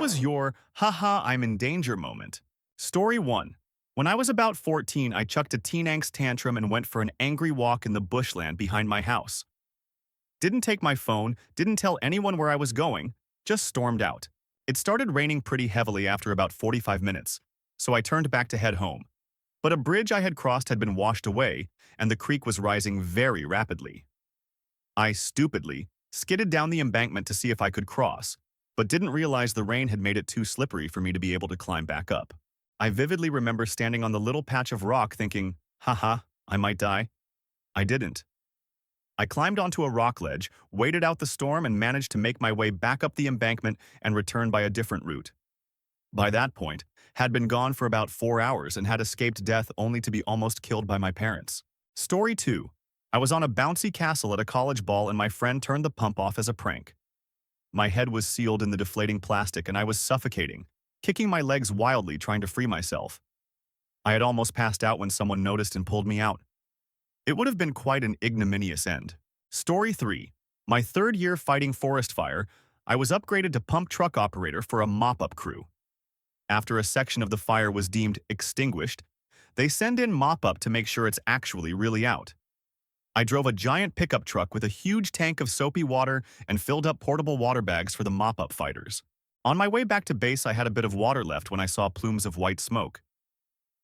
was your haha I'm in danger moment? Story 1. When I was about 14, I chucked a teen angst tantrum and went for an angry walk in the bushland behind my house. Didn't take my phone, didn't tell anyone where I was going, just stormed out. It started raining pretty heavily after about 45 minutes, so I turned back to head home. But a bridge I had crossed had been washed away, and the creek was rising very rapidly. I stupidly skidded down the embankment to see if I could cross, but didn't realize the rain had made it too slippery for me to be able to climb back up. I vividly remember standing on the little patch of rock thinking, haha, I might die. I didn't. I climbed onto a rock ledge, waited out the storm, and managed to make my way back up the embankment and return by a different route. By that point, had been gone for about 4 hours and had escaped death only to be almost killed by my parents. Story 2. I was on a bouncy castle at a college ball and my friend turned the pump off as a prank. My head was sealed in the deflating plastic and I was suffocating, kicking my legs wildly trying to free myself. I had almost passed out when someone noticed and pulled me out. It would have been quite an ignominious end. Story 3. My third year fighting forest fire, I was upgraded to pump truck operator for a mop-up crew. After a section of the fire was deemed extinguished, they send in mop-up to make sure it's actually really out. I drove a giant pickup truck with a huge tank of soapy water and filled up portable water bags for the mop-up fighters. On my way back to base, I had a bit of water left when I saw plumes of white smoke.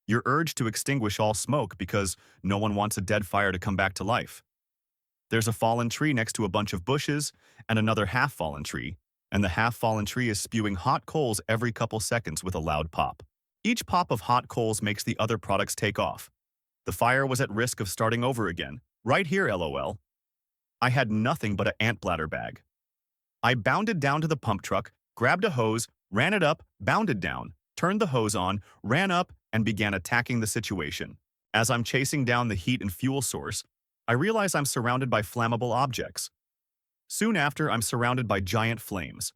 You're urged to extinguish all smoke because no one wants a dead fire to come back to life. There's a fallen tree next to a bunch of bushes and another half-fallen tree, and the half-fallen tree is spewing hot coals every couple seconds with a loud pop. Each pop of hot coals makes the other products take off. The fire was at risk of starting over again. Right here, LOL. I had nothing but an ant bladder bag. I bounded down to the pump truck, grabbed a hose, ran it up, bounded down, turned the hose on, ran up, and began attacking the situation. As I'm chasing down the heat and fuel source, I realize I'm surrounded by flammable objects. Soon after, I'm surrounded by giant flames.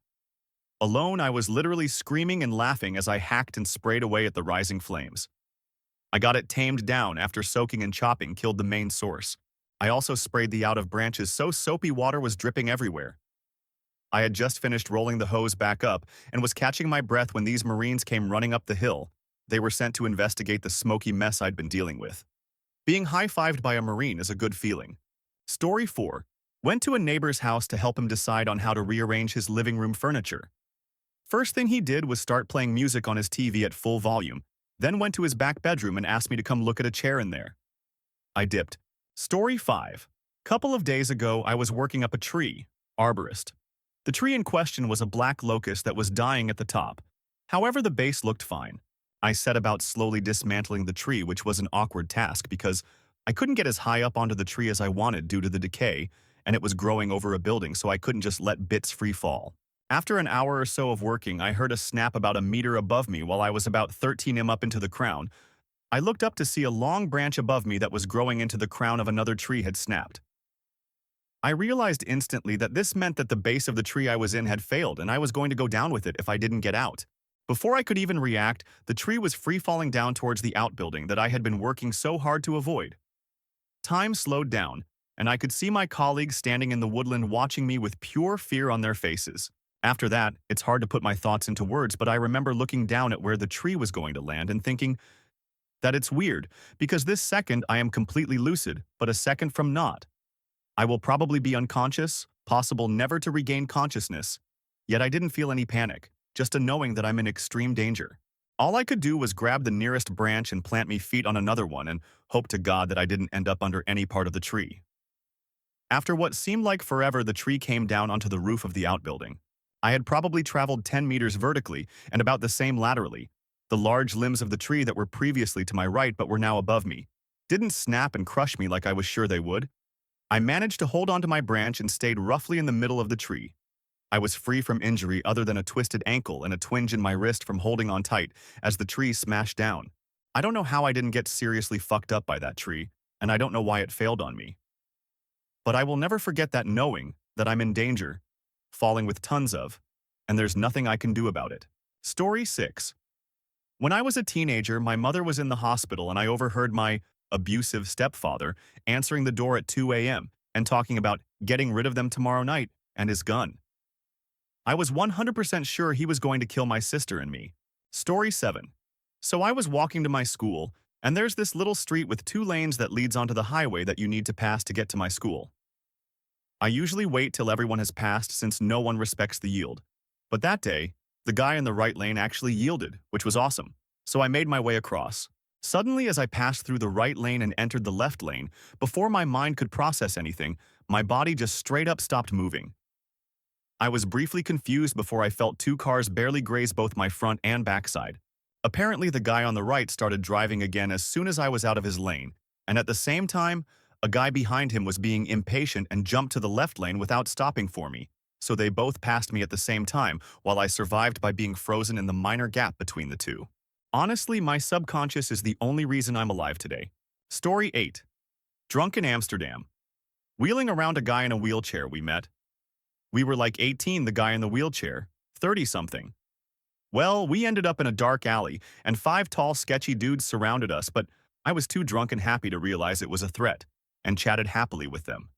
Alone, I was literally screaming and laughing as I hacked and sprayed away at the rising flames. I got it tamed down after soaking and chopping killed the main source. I also sprayed the out of branches so soapy water was dripping everywhere. I had just finished rolling the hose back up and was catching my breath when these Marines came running up the hill. They were sent to investigate the smoky mess I'd been dealing with. Being high-fived by a Marine is a good feeling. Story 4. Went to a neighbor's house to help him decide on how to rearrange his living room furniture. First thing he did was start playing music on his TV at full volume, then went to his back bedroom and asked me to come look at a chair in there. I dipped. Story 5. Couple of days ago, I was working up a tree, arborist. The tree in question was a black locust that was dying at the top. However, the base looked fine. I set about slowly dismantling the tree, which was an awkward task because I couldn't get as high up onto the tree as I wanted due to the decay, and it was growing over a building, so I couldn't just let bits free fall. After an hour or so of working, I heard a snap about a meter above me while I was about 13 m up into the crown. I looked up to see a long branch above me that was growing into the crown of another tree had snapped. I realized instantly that this meant that the base of the tree I was in had failed and I was going to go down with it if I didn't get out. Before I could even react, the tree was free-falling down towards the outbuilding that I had been working so hard to avoid. Time slowed down, and I could see my colleagues standing in the woodland watching me with pure fear on their faces. After that, it's hard to put my thoughts into words, but I remember looking down at where the tree was going to land and thinking that it's weird, because this second I am completely lucid, but a second from not. I will probably be unconscious, possible never to regain consciousness. Yet I didn't feel any panic, just a knowing that I'm in extreme danger. All I could do was grab the nearest branch and plant me feet on another one and hope to God that I didn't end up under any part of the tree. After what seemed like forever, the tree came down onto the roof of the outbuilding. I had probably traveled 10 meters vertically and about the same laterally. The large limbs of the tree that were previously to my right but were now above me didn't snap and crush me like I was sure they would. I managed to hold onto my branch and stayed roughly in the middle of the tree. I was free from injury other than a twisted ankle and a twinge in my wrist from holding on tight as the tree smashed down. I don't know how I didn't get seriously fucked up by that tree, and I don't know why it failed on me. But I will never forget that knowing that I'm in danger, falling with tons of, and there's nothing I can do about it. Story 6. When I was a teenager, my mother was in the hospital and I overheard my abusive stepfather answering the door at 2 a.m. and talking about getting rid of them tomorrow night and his gun. I was 100% sure he was going to kill my sister and me. Story 7. So I was walking to my school, and there's this little street with 2 lanes that leads onto the highway that you need to pass to get to my school. I usually wait till everyone has passed since no one respects the yield. But that day, the guy in the right lane actually yielded, which was awesome. So I made my way across. Suddenly, as I passed through the right lane and entered the left lane, before my mind could process anything, my body just straight up stopped moving. I was briefly confused before I felt 2 cars barely graze both my front and backside. Apparently, the guy on the right started driving again as soon as I was out of his lane, and at the same time, a guy behind him was being impatient and jumped to the left lane without stopping for me. So they both passed me at the same time, while I survived by being frozen in the minor gap between the two. Honestly, my subconscious is the only reason I'm alive today. Story 8. Drunk in Amsterdam. Wheeling around a guy in a wheelchair we met. We were like 18, the guy in the wheelchair, 30-something. Well, we ended up in a dark alley, and 5 tall, sketchy dudes surrounded us, but I was too drunk and happy to realize it was a threat, and chatted happily with them.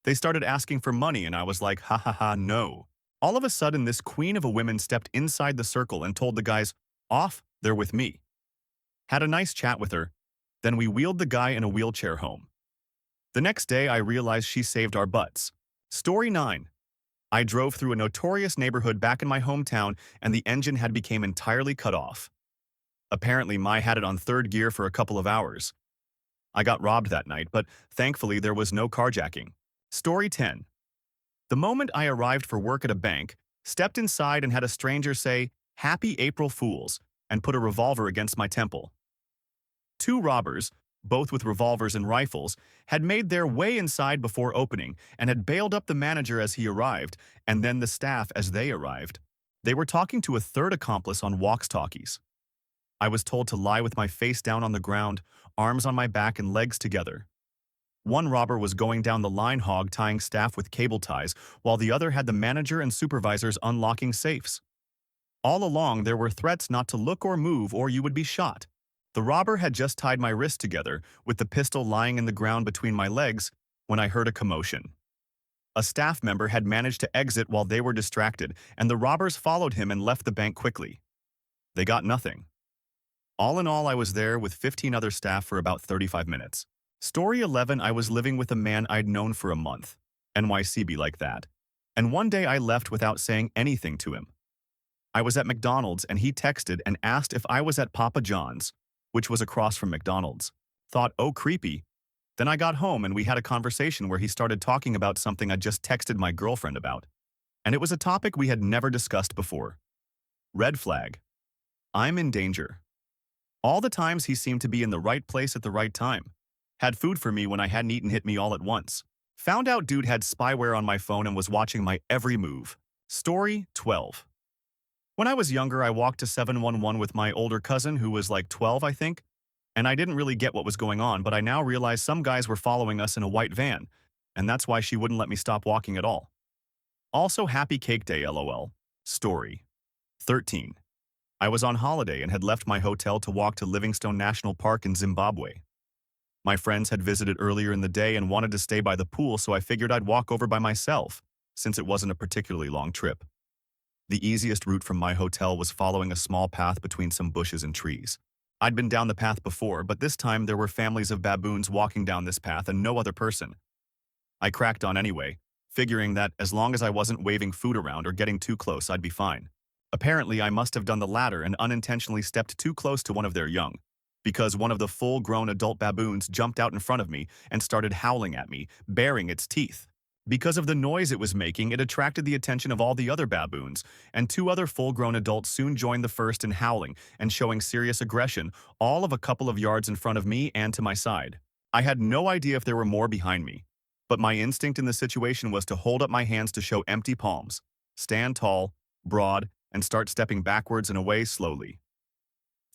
They started asking for money, and I was like, ha ha ha, no. All of a sudden, this queen of a woman stepped inside the circle and told the guys, off, they're with me. Had a nice chat with her, then we wheeled the guy in a wheelchair home. The next day, I realized she saved our butts. Story 9. I drove through a notorious neighborhood back in my hometown, and the engine had become entirely cut off. Apparently, my had it on 3rd gear for a couple of hours. I got robbed that night, but thankfully there was no carjacking. Story 10. The moment I arrived for work at a bank, stepped inside and had a stranger say, "Happy April Fools," and put a revolver against my temple. 2 robbers, both with revolvers and rifles, had made their way inside before opening and had bailed up the manager as he arrived, and then the staff as they arrived. They were talking to a 3rd accomplice on walkie-talkies. I was told to lie with my face down on the ground, arms on my back and legs together. 1 robber was going down the line hog-tying staff with cable ties, while the other had the manager and supervisors unlocking safes. All along, there were threats not to look or move or you would be shot. The robber had just tied my wrists together, with the pistol lying in the ground between my legs, when I heard a commotion. A staff member had managed to exit while they were distracted, and the robbers followed him and left the bank quickly. They got nothing. All in all, I was there with 15 other staff for about 35 minutes. Story 11. I was living with a man I'd known for a month. NYC be like that. And one day I left without saying anything to him. I was at McDonald's and he texted and asked if I was at Papa John's, which was across from McDonald's. Thought, oh, creepy. Then I got home and we had a conversation where he started talking about something I just texted my girlfriend about. And it was a topic we had never discussed before. Red flag. I'm in danger. All the times he seemed to be in the right place at the right time. Had food for me when I hadn't eaten, hit me all at once. Found out dude had spyware on my phone and was watching my every move. Story 12. When I was younger, I walked to 711 with my older cousin who was like 12, I think. And I didn't really get what was going on, but I now realize some guys were following us in a white van, and that's why she wouldn't let me stop walking at all. Also, happy cake day, lol. Story 13. I was on holiday and had left my hotel to walk to Livingstone National Park in Zimbabwe. My friends had visited earlier in the day and wanted to stay by the pool, so I figured I'd walk over by myself, since it wasn't a particularly long trip. The easiest route from my hotel was following a small path between some bushes and trees. I'd been down the path before, but this time there were families of baboons walking down this path and no other person. I cracked on anyway, figuring that as long as I wasn't waving food around or getting too close, I'd be fine. Apparently, I must have done the latter and unintentionally stepped too close to one of their young, because one of the full-grown adult baboons jumped out in front of me and started howling at me, baring its teeth. Because of the noise it was making, it attracted the attention of all the other baboons, and 2 other full-grown adults soon joined the first in howling and showing serious aggression, all of a couple of yards in front of me and to my side. I had no idea if there were more behind me, but my instinct in the situation was to hold up my hands to show empty palms, stand tall, broad, and start stepping backwards and away slowly.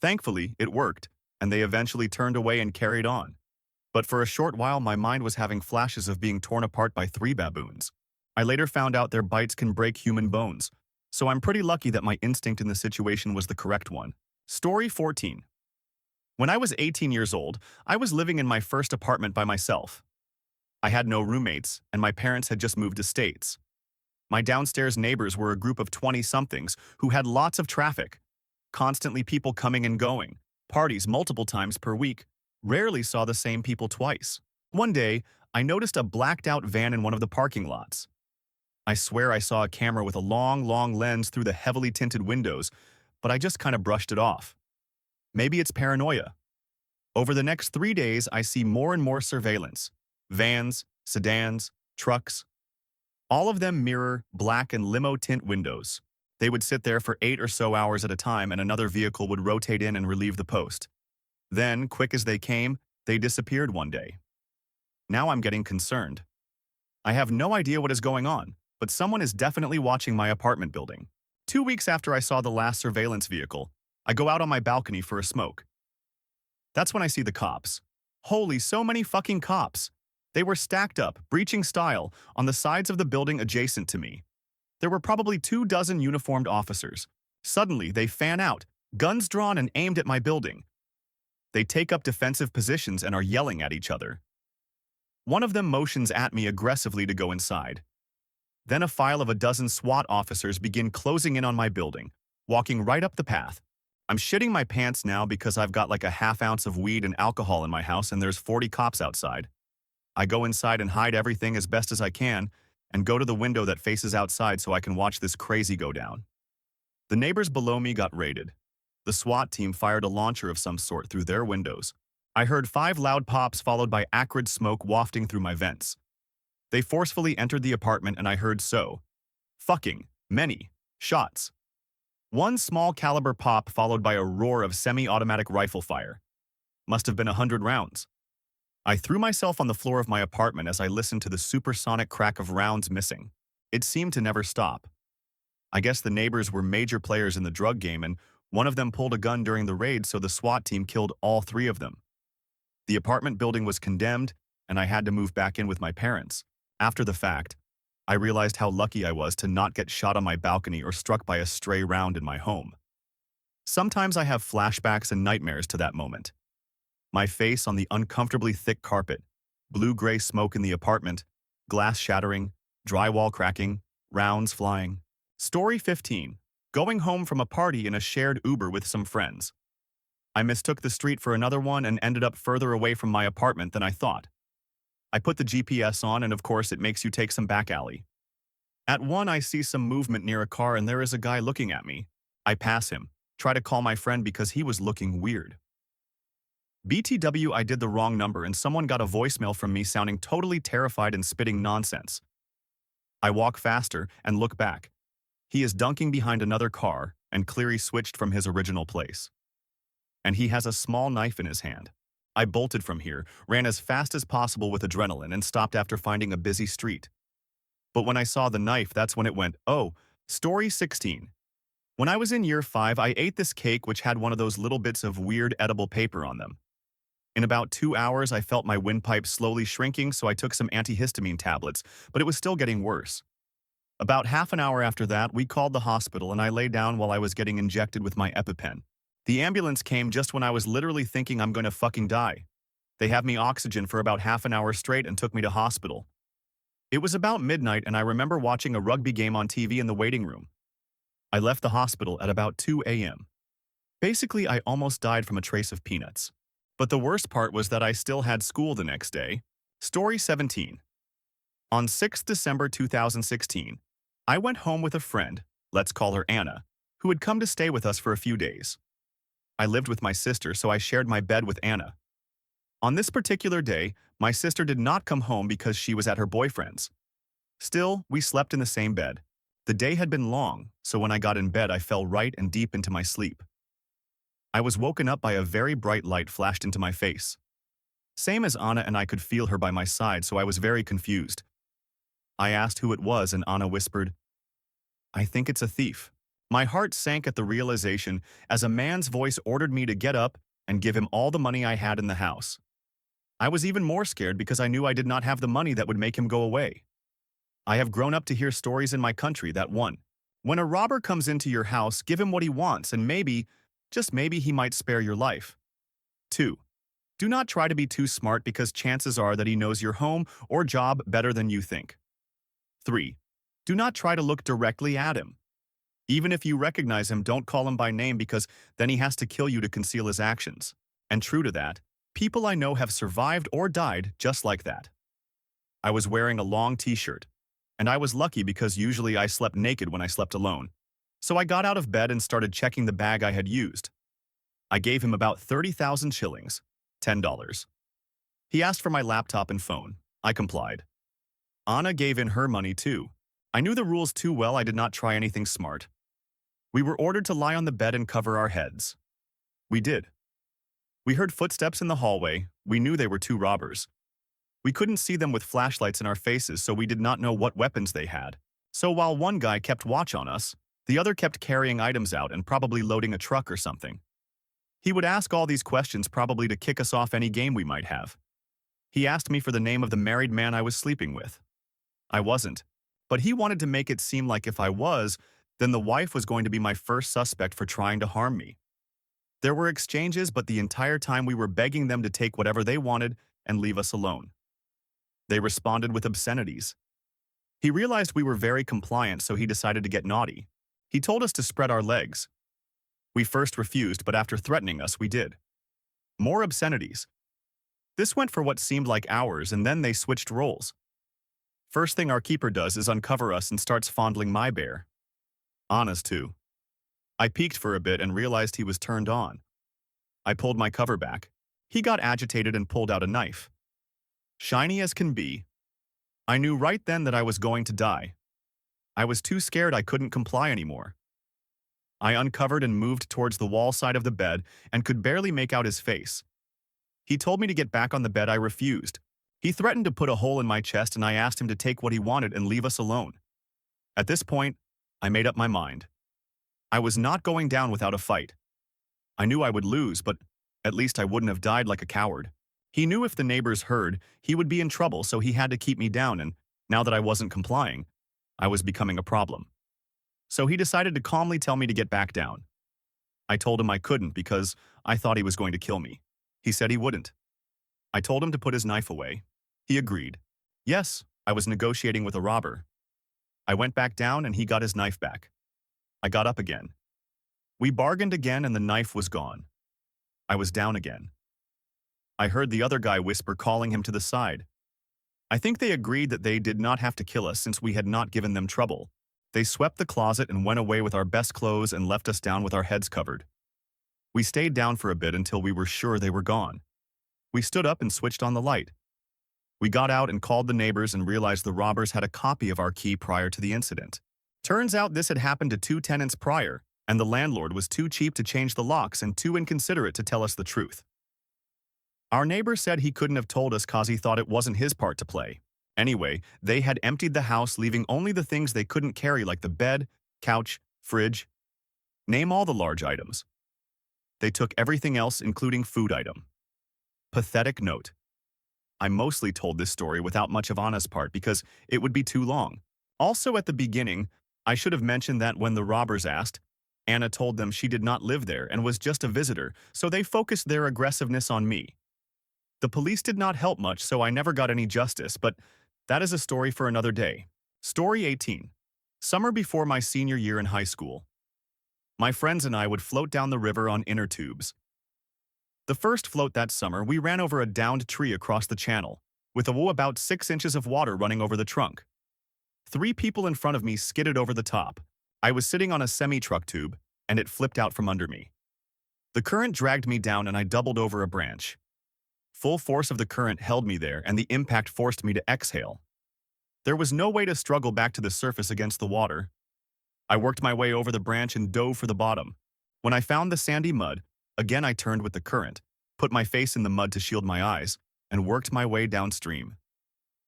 Thankfully, it worked, and they eventually turned away and carried on. But for a short while, my mind was having flashes of being torn apart by 3 baboons. I later found out their bites can break human bones, so I'm pretty lucky that my instinct in the situation was the correct one. Story 14. When I was 18 years old, I was living in my first apartment by myself. I had no roommates, and my parents had just moved to States. My downstairs neighbors were a group of 20-somethings who had lots of traffic, constantly people coming and going, parties multiple times per week, rarely saw the same people twice. One day, I noticed a blacked-out van in one of the parking lots. I swear I saw a camera with a long lens through the heavily tinted windows, but I just kind of brushed it off. Maybe it's paranoia. Over the next 3 days, I see more and more surveillance. Vans, sedans, trucks. All of them mirror black and limo tint windows. They would sit there for 8 or so hours at a time and another vehicle would rotate in and relieve the post. Then, quick as they came, they disappeared one day. Now I'm getting concerned. I have no idea what is going on, but someone is definitely watching my apartment building. 2 weeks after I saw the last surveillance vehicle, I go out on my balcony for a smoke. That's when I see the cops. Holy, so many fucking cops. They were stacked up, breaching style, on the sides of the building adjacent to me. There were probably 24 uniformed officers. Suddenly, they fan out, guns drawn and aimed at my building. They take up defensive positions and are yelling at each other. One of them motions at me aggressively to go inside. Then a file of 12 SWAT officers begin closing in on my building, walking right up the path. I'm shitting my pants now because I've got like a half ounce of weed and alcohol in my house and there's 40 cops outside. I go inside and hide everything as best as I can and go to the window that faces outside so I can watch this crazy go down. The neighbors below me got raided. The SWAT team fired a launcher of some sort through their windows. I heard 5 loud pops followed by acrid smoke wafting through my vents. They forcefully entered the apartment and I heard fucking many shots. One small caliber pop followed by a roar of semi-automatic rifle fire. Must have been 100 rounds. I threw myself on the floor of my apartment as I listened to the supersonic crack of rounds missing. It seemed to never stop. I guess the neighbors were major players in the drug game and one of them pulled a gun during the raid, so the SWAT team killed all 3 of them. The apartment building was condemned and I had to move back in with my parents. After the fact, I realized how lucky I was to not get shot on my balcony or struck by a stray round in my home. Sometimes I have flashbacks and nightmares to that moment. My face on the uncomfortably thick carpet, blue-gray smoke in the apartment, glass shattering, drywall cracking, rounds flying. Story 15. Going home from a party in a shared Uber with some friends. I mistook the street for another one and ended up further away from my apartment than I thought. I put the GPS on and of course it makes you take some back alley. At one I see some movement near a car and there is a guy looking at me. I pass him, try to call my friend because he was looking weird. BTW, I did the wrong number and someone got a voicemail from me sounding totally terrified and spitting nonsense. I walk faster and look back. He is dunking behind another car and clearly switched from his original place. And he has a small knife in his hand. I bolted from here, ran as fast as possible with adrenaline and stopped after finding a busy street. But when I saw the knife, that's when it went, oh. Story 16. When I was in year 5, I ate this cake which had one of those little bits of weird edible paper on them. In about 2 hours, I felt my windpipe slowly shrinking, so I took some antihistamine tablets, but it was still getting worse. About half an hour after that, we called the hospital and I lay down while I was getting injected with my EpiPen. The ambulance came just when I was literally thinking I'm going to fucking die. They had me oxygen for about half an hour straight and took me to hospital. It was about midnight and I remember watching a rugby game on TV in the waiting room. I left the hospital at about 2 a.m. Basically, I almost died from a trace of peanuts. But the worst part was that I still had school the next day. Story 17. On 6 December 2016, I went home with a friend, let's call her Anna, who had come to stay with us for a few days. I lived with my sister, so I shared my bed with Anna. On this particular day, my sister did not come home because she was at her boyfriend's. Still, we slept in the same bed. The day had been long, so when I got in bed, I fell right and deep into my sleep. I was woken up by a very bright light flashed into my face. Same as Anna, and I could feel her by my side, so I was very confused. I asked who it was and Anna whispered, "I think it's a thief." My heart sank at the realization as a man's voice ordered me to get up and give him all the money I had in the house. I was even more scared because I knew I did not have the money that would make him go away. I have grown up to hear stories in my country that 1. When a robber comes into your house, give him what he wants and maybe, just maybe, he might spare your life. 2. Do not try to be too smart because chances are that he knows your home or job better than you think. 3. Do not try to look directly at him. Even if you recognize him, don't call him by name because then he has to kill you to conceal his actions. And true to that, people I know have survived or died just like that. I was wearing a long t-shirt, and I was lucky because usually I slept naked when I slept alone. So I got out of bed and started checking the bag I had used. I gave him about 30,000 shillings, $10. He asked for my laptop and phone. I complied. Anna gave in her money too. I knew the rules too well. I did not try anything smart. We were ordered to lie on the bed and cover our heads. We did. We heard footsteps in the hallway. We knew they were two robbers. We couldn't see them with flashlights in our faces, so we did not know what weapons they had. So while one guy kept watch on us, the other kept carrying items out and probably loading a truck or something. He would ask all these questions probably to kick us off any game we might have. He asked me for the name of the married man I was sleeping with. I wasn't, but he wanted to make it seem like if I was, then the wife was going to be my first suspect for trying to harm me. There were exchanges, but the entire time we were begging them to take whatever they wanted and leave us alone. They responded with obscenities. He realized we were very compliant, so he decided to get naughty. He told us to spread our legs. We first refused, but after threatening us, we did. More obscenities. This went for what seemed like hours, and then they switched roles. First thing our keeper does is uncover us and starts fondling my bear. Anna's too. I peeked for a bit and realized he was turned on. I pulled my cover back. He got agitated and pulled out a knife. Shiny as can be. I knew right then that I was going to die. I was too scared I couldn't comply anymore. I uncovered and moved towards the wall side of the bed and could barely make out his face. He told me to get back on the bed. I refused. He threatened to put a hole in my chest and I asked him to take what he wanted and leave us alone. At this point, I made up my mind. I was not going down without a fight. I knew I would lose, but at least I wouldn't have died like a coward. He knew if the neighbors heard, he would be in trouble, so he had to keep me down, and now that I wasn't complying, I was becoming a problem. So he decided to calmly tell me to get back down. I told him I couldn't because I thought he was going to kill me. He said he wouldn't. I told him to put his knife away. He agreed. Yes, I was negotiating with a robber. I went back down and he got his knife back. I got up again. We bargained again and the knife was gone. I was down again. I heard the other guy whisper, calling him to the side. I think they agreed that they did not have to kill us since we had not given them trouble. They swept the closet and went away with our best clothes and left us down with our heads covered. We stayed down for a bit until we were sure they were gone. We stood up and switched on the light. We got out and called the neighbors and realized the robbers had a copy of our key prior to the incident. Turns out this had happened to 2 tenants prior, and the landlord was too cheap to change the locks and too inconsiderate to tell us the truth. Our neighbor said he couldn't have told us cause he thought it wasn't his part to play. Anyway, they had emptied the house, leaving only the things they couldn't carry like the bed, couch, fridge. Name all the large items. They took everything else, including food item. Pathetic note. I mostly told this story without much of Anna's part because it would be too long. Also at the beginning, I should have mentioned that when the robbers asked, Anna told them she did not live there and was just a visitor, so they focused their aggressiveness on me. The police did not help much, so I never got any justice, but that is a story for another day. Story 18. Summer before my senior year in high school. My friends and I would float down the river on inner tubes. The first float that summer, we ran over a downed tree across the channel, with about 6 inches of water running over the trunk. 3 people in front of me skidded over the top. I was sitting on a semi-truck tube, and it flipped out from under me. The current dragged me down and I doubled over a branch. Full force of the current held me there, and the impact forced me to exhale. There was no way to struggle back to the surface against the water. I worked my way over the branch and dove for the bottom. When I found the sandy mud, again I turned with the current, put my face in the mud to shield my eyes, and worked my way downstream.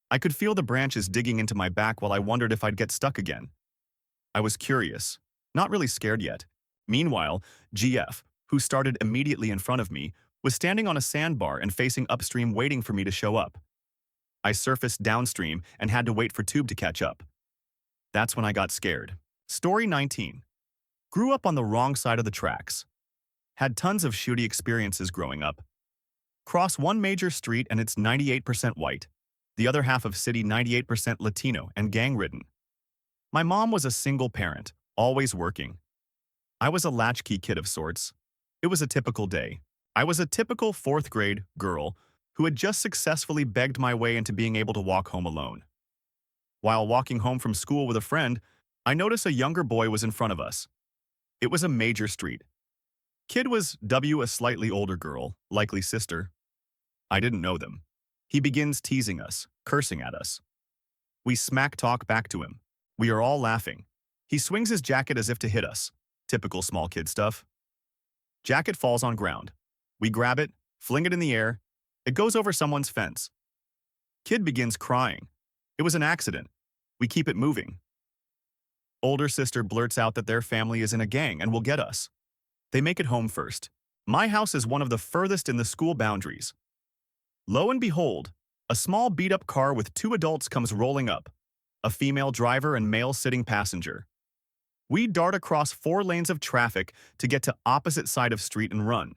I could feel the branches digging into my back while I wondered if I'd get stuck again. I was curious, not really scared yet. Meanwhile, GF, who started immediately in front of me, was standing on a sandbar and facing upstream waiting for me to show up. I surfaced downstream and had to wait for Tube to catch up. That's when I got scared. Story 19. Grew up on the wrong side of the tracks. Had tons of shooty experiences growing up. Cross one major street and it's 98% white. The other half of city 98% Latino and gang-ridden. My mom was a single parent, always working. I was a latchkey kid of sorts. It was a typical day. I was a typical fourth grade girl who had just successfully begged my way into being able to walk home alone. While walking home from school with a friend, I noticed a younger boy was in front of us. It was a major street. Kid was a slightly older girl, likely sister. I didn't know them. He begins teasing us, cursing at us. We smack talk back to him. We are all laughing. He swings his jacket as if to hit us. Typical small kid stuff. Jacket falls on ground. We grab it, fling it in the air. It goes over someone's fence. Kid begins crying. It was an accident. We keep it moving. Older sister blurts out that their family is in a gang and will get us. They make it home first. My house is one of the furthest in the school boundaries. Lo and behold, a small beat-up car with two adults comes rolling up, a female driver and male sitting passenger. We dart across 4 lanes of traffic to get to opposite side of street and run.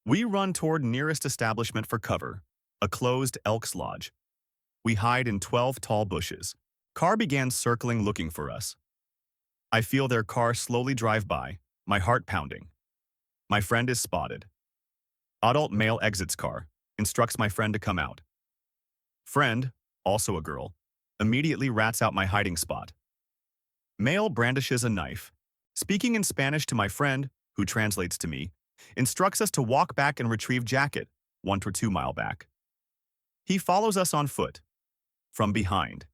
We run toward nearest establishment for cover, a closed Elks Lodge. We hide in 12 tall bushes. Car began circling looking for us. I feel their car slowly drive by, my heart pounding. My friend is spotted. Adult male exits car, instructs my friend to come out. Friend, also a girl, immediately rats out my hiding spot. Male brandishes a knife. Speaking in Spanish to my friend, who translates to me, instructs us to walk back and retrieve jacket, 1 or 2 miles back. He follows us on foot, from behind,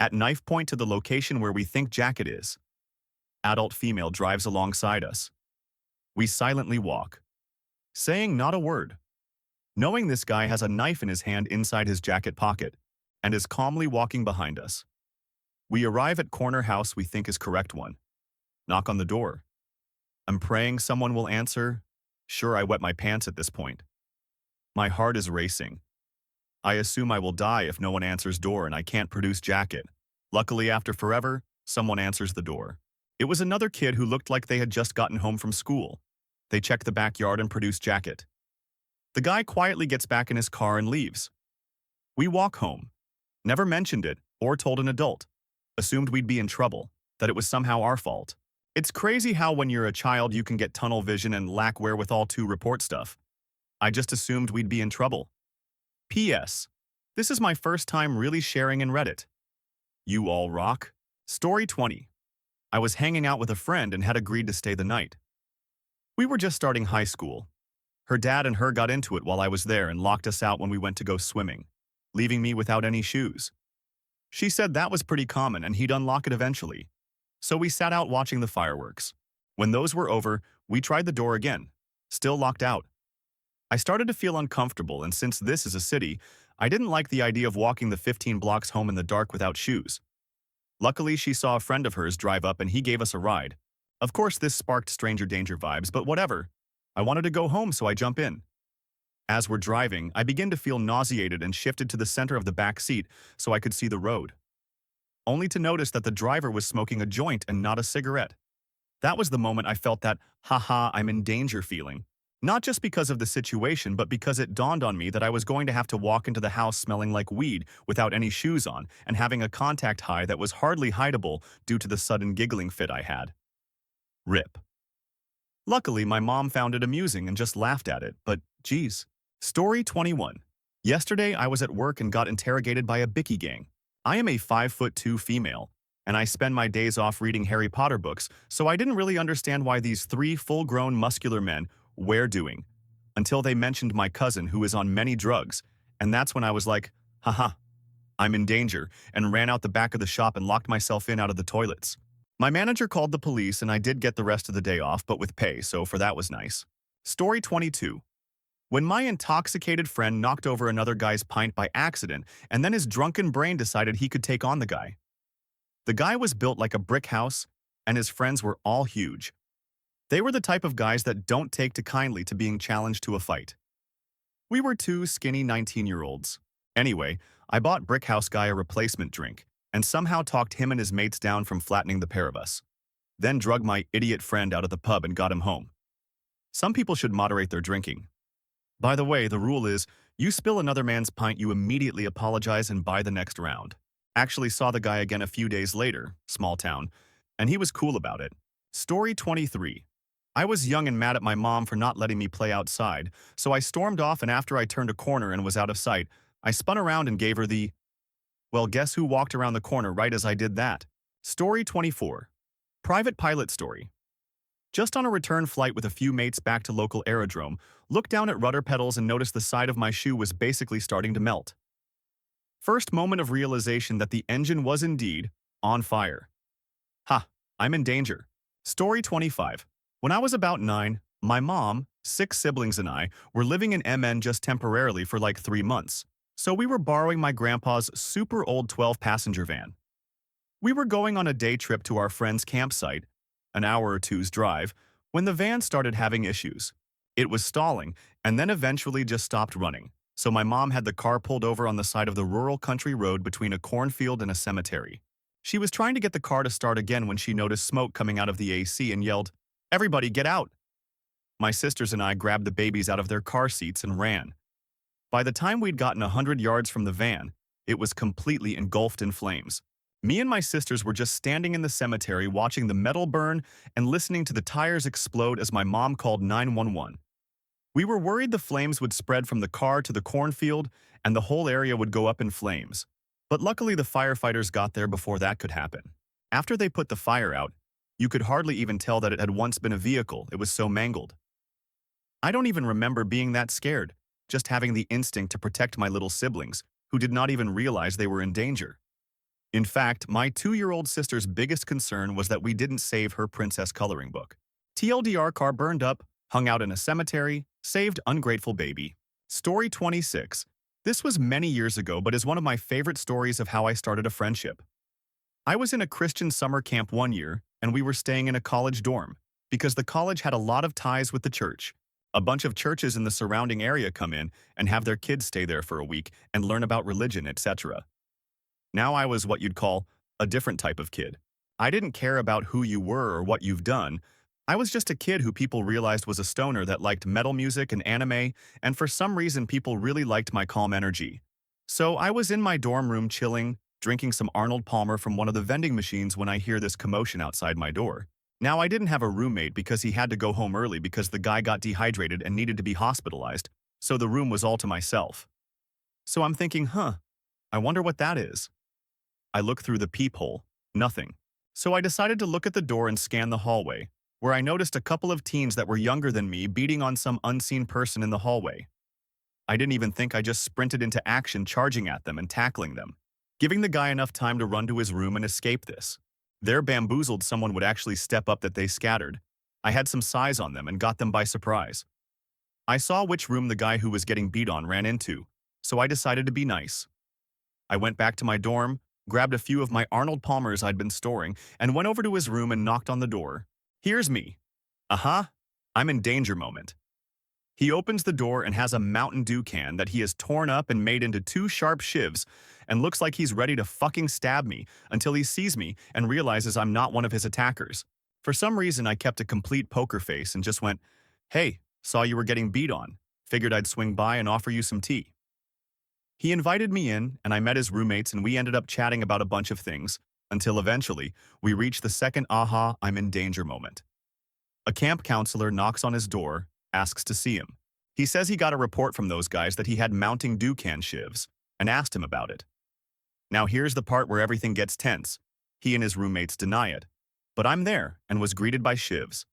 at knife point to the location where we think jacket is. Adult female drives alongside us. We silently walk, saying not a word, knowing this guy has a knife in his hand inside his jacket pocket and is calmly walking behind us. We arrive at corner house we think is correct one. Knock on the door. I'm praying someone will answer. Sure, I wet my pants at this point. My heart is racing. I assume I will die if no one answers door and I can't produce jacket. Luckily, after forever, someone answers the door. It was another kid who looked like they had just gotten home from school. They check the backyard and produce jacket. The guy quietly gets back in his car and leaves. We walk home. Never mentioned it or told an adult. Assumed we'd be in trouble, that it was somehow our fault. It's crazy how when you're a child you can get tunnel vision and lack wherewithal to report stuff. I just assumed we'd be in trouble. P.S. This is my first time really sharing in Reddit. You all rock. Story 20. I was hanging out with a friend and had agreed to stay the night. We were just starting high school. Her dad and her got into it while I was there and locked us out when we went to go swimming, leaving me without any shoes. She said that was pretty common and he'd unlock it eventually. So we sat out watching the fireworks. When those were over, we tried the door again, still locked out. I started to feel uncomfortable, and since this is a city, I didn't like the idea of walking the 15 blocks home in the dark without shoes. Luckily, she saw a friend of hers drive up and he gave us a ride. Of course, this sparked stranger danger vibes, but whatever. I wanted to go home, so I jump in. As we're driving, I begin to feel nauseated and shifted to the center of the back seat so I could see the road. Only to notice that the driver was smoking a joint and not a cigarette. That was the moment I felt that, haha, I'm in danger feeling. Not just because of the situation, but because it dawned on me that I was going to have to walk into the house smelling like weed without any shoes on and having a contact high that was hardly hideable due to the sudden giggling fit I had. RIP. Luckily, my mom found it amusing and just laughed at it, but geez. Story 21. Yesterday, I was at work and got interrogated by a bikie gang. I am a 5'2" female, and I spend my days off reading Harry Potter books, so I didn't really understand why these 3 full-grown muscular men were doing, until they mentioned my cousin who is on many drugs, and that's when I was like, haha, I'm in danger, and ran out the back of the shop and locked myself in out of the toilets. My manager called the police and I did get the rest of the day off, but with pay, so for that was nice. Story 22. When my intoxicated friend knocked over another guy's pint by accident, and then his drunken brain decided he could take on the guy. The guy was built like a brick house, and his friends were all huge. They were the type of guys that don't take too kindly to being challenged to a fight. We were 2 skinny 19-year-olds. Anyway, I bought Brick House Guy a replacement drink, and somehow talked him and his mates down from flattening the pair of us. Then drug my idiot friend out of the pub and got him home. Some people should moderate their drinking. By the way, the rule is, you spill another man's pint, you immediately apologize and buy the next round. Actually saw the guy again a few days later, small town, and he was cool about it. Story 23. I was young and mad at my mom for not letting me play outside, so I stormed off, and after I turned a corner and was out of sight, I spun around and gave her the, well, guess who walked around the corner right as I did that? Story 24. Private pilot story. Just on a return flight with a few mates back to local aerodrome, looked down at rudder pedals and noticed the side of my shoe was basically starting to melt. First moment of realization that the engine was indeed on fire. Ha, I'm in danger. Story 25. When I was about 9, my mom, 6 siblings and I were living in MN just temporarily for like 3 months. So we were borrowing my grandpa's super old 12-passenger van. We were going on a day trip to our friend's campsite, an hour or two's drive, when the van started having issues. It was stalling and then eventually just stopped running. So my mom had the car pulled over on the side of the rural country road between a cornfield and a cemetery. She was trying to get the car to start again when she noticed smoke coming out of the AC and yelled, "Everybody get out!" My sisters and I grabbed the babies out of their car seats and ran. By the time we'd gotten 100 yards from the van, it was completely engulfed in flames. Me and my sisters were just standing in the cemetery watching the metal burn and listening to the tires explode as my mom called 911. We were worried the flames would spread from the car to the cornfield and the whole area would go up in flames. But luckily the firefighters got there before that could happen. After they put the fire out, you could hardly even tell that it had once been a vehicle, it was so mangled. I don't even remember being that scared, just having the instinct to protect my little siblings, who did not even realize they were in danger. In fact, my 2-year-old sister's biggest concern was that we didn't save her princess coloring book. TLDR, car burned up, hung out in a cemetery, saved ungrateful baby. Story 26. This was many years ago, but is one of my favorite stories of how I started a friendship. I was in a Christian summer camp one year, and we were staying in a college dorm, because the college had a lot of ties with the church. A bunch of churches in the surrounding area come in and have their kids stay there for a week and learn about religion, etc. Now I was what you'd call a different type of kid. I didn't care about who you were or what you've done. I was just a kid who people realized was a stoner that liked metal music and anime, and for some reason people really liked my calm energy. So I was in my dorm room chilling, drinking some Arnold Palmer from one of the vending machines when I hear this commotion outside my door. Now I didn't have a roommate because he had to go home early because the guy got dehydrated and needed to be hospitalized, so the room was all to myself. So I'm thinking, I wonder what that is. I look through the peephole, nothing. So I decided to look at the door and scan the hallway, where I noticed a couple of teens that were younger than me beating on some unseen person in the hallway. I didn't even think, I just sprinted into action, charging at them and tackling them, giving the guy enough time to run to his room and escape this. There bamboozled someone would actually step up that they scattered. I had some size on them and got them by surprise. I saw which room the guy who was getting beat on ran into, so I decided to be nice. I went back to my dorm, grabbed a few of my Arnold Palmers I'd been storing, and went over to his room and knocked on the door. Here's me. I'm in danger moment. He opens the door and has a Mountain Dew can that he has torn up and made into 2 sharp shivs and looks like he's ready to fucking stab me until he sees me and realizes I'm not one of his attackers. For some reason, I kept a complete poker face and just went, "Hey, saw you were getting beat on. Figured I'd swing by and offer you some tea." He invited me in, and I met his roommates, and we ended up chatting about a bunch of things, until eventually, we reached the second I'm in danger moment. A camp counselor knocks on his door, asks to see him. He says he got a report from those guys that he had mounting dew can shivs, and asked him about it. Now here's the part where everything gets tense. He and his roommates deny it, but I'm there and was greeted by shivs.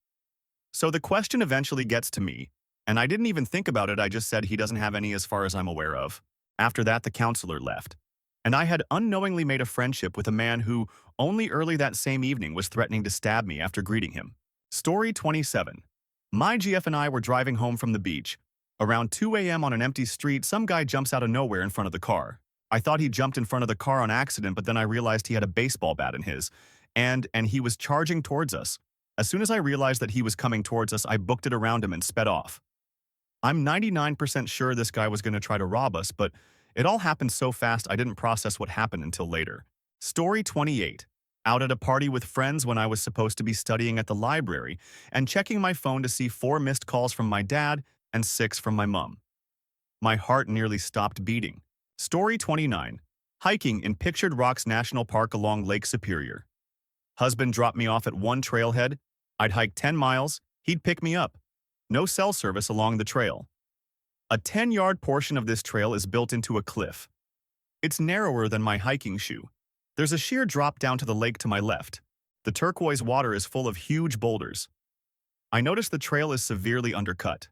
So the question eventually gets to me, and I didn't even think about it, I just said he doesn't have any as far as I'm aware of. After that, the counselor left, and I had unknowingly made a friendship with a man who, only early that same evening, was threatening to stab me after greeting him. Story 27. My GF and I were driving home from the beach. Around 2 a.m. on an empty street, some guy jumps out of nowhere in front of the car. I thought he jumped in front of the car on accident, but then I realized he had a baseball bat in his, and he was charging towards us. As soon as I realized that he was coming towards us, I booked it around him and sped off. I'm 99% sure this guy was going to try to rob us, but it all happened so fast I didn't process what happened until later. Story 28. Out at a party with friends when I was supposed to be studying at the library and checking my phone to see 4 missed calls from my dad and 6 from my mom. My heart nearly stopped beating. Story 29. Hiking in Pictured Rocks National Park along Lake Superior. Husband dropped me off at one trailhead. I'd hike 10 miles. He'd pick me up. No cell service along the trail. A 10-yard portion of this trail is built into a cliff. It's narrower than my hiking shoe. There's a sheer drop down to the lake to my left. The turquoise water is full of huge boulders. I notice the trail is severely undercut.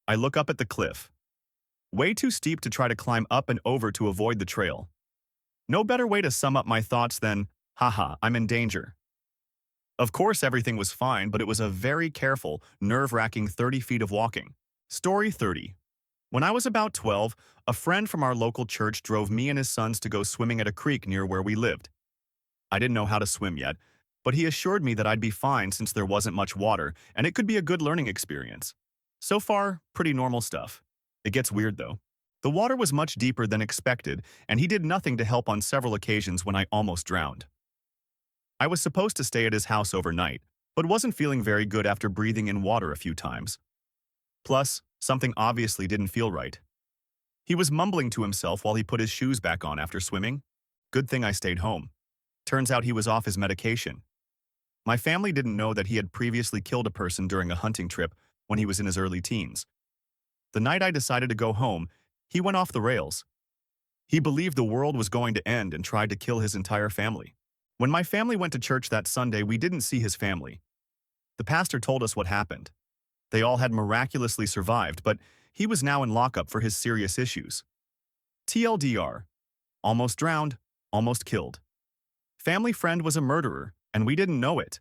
I look up at the cliff. Way too steep to try to climb up and over to avoid the trail. No better way to sum up my thoughts than, haha, I'm in danger. Of course everything was fine, but it was a very careful, nerve-wracking 30 feet of walking. Story 30. When I was about 12, a friend from our local church drove me and his sons to go swimming at a creek near where we lived. I didn't know how to swim yet, but he assured me that I'd be fine since there wasn't much water and it could be a good learning experience. So far, pretty normal stuff. It gets weird though. The water was much deeper than expected, and he did nothing to help on several occasions when I almost drowned. I was supposed to stay at his house overnight, but wasn't feeling very good after breathing in water a few times. Plus, something obviously didn't feel right. He was mumbling to himself while he put his shoes back on after swimming. Good thing I stayed home. Turns out he was off his medication. My family didn't know that he had previously killed a person during a hunting trip when he was in his early teens. The night I decided to go home, he went off the rails. He believed the world was going to end and tried to kill his entire family. When my family went to church that Sunday, we didn't see his family. The pastor told us what happened. They all had miraculously survived, but he was now in lockup for his serious issues. TLDR. Almost drowned, almost killed. Family friend was a murderer, and we didn't know it.